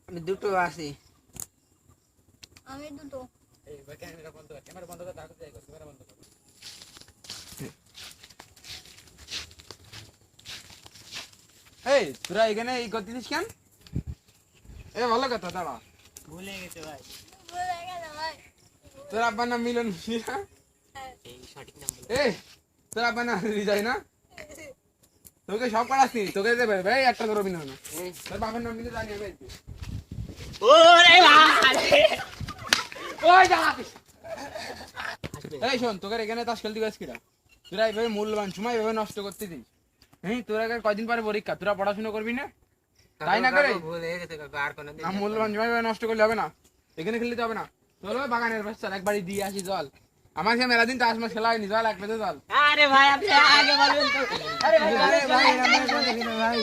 আমি দুটো আছি। আমি দুটো। এই ভাই ক্যামেরা বন্ধ কর, ক্যামেরা বন্ধ কর, তারপর যাই কর, ক্যামেরা বন্ধ কর। এই তোরা এখানে এই করতেছিস কেন? এ ভালো কথা, দাঁড়া। ভুলে গেছে ভাই। বলে গেল ভাই। তোর আব্বার নাম মিলন মিয়া? এই সঠিক নাম বলো। এই তোর আব্বার নাম হৃদয় না? তোকে সব করাচ্ছি, তোকে দেবে ভাই একটা তোর অভিনয় না। তোর বাবার নাম কিন্তু জানি আমি। ওরে ভাই। ওই দাঁড়া। এই শোন, তোকে এখানে তাস খেলতে গেছিস কিরা? তোরা এইভাবে মূল্যবান সময় এভাবে নষ্ট করতে দিস? হ্যাঁ, তোরা কয়দিন পরে পরীক্ষা, তোরা পড়াশোনা করবি না? তাই না করে ভুলে গেছে কাকা, আর কোনদিন মূল্যবান সময় এভাবে নষ্ট করলে হবে না। এখানে খেলতে হবে না। চলো বাগানের পাশে চল, একবারই দিয়ে আসি জল। আমাকে মেলা দিন তাস মাস খেলা হয়নি, জল এক পেতে জল। আরে ভাই আপনি আগে বলবেন তো। আরে ভাই ভাই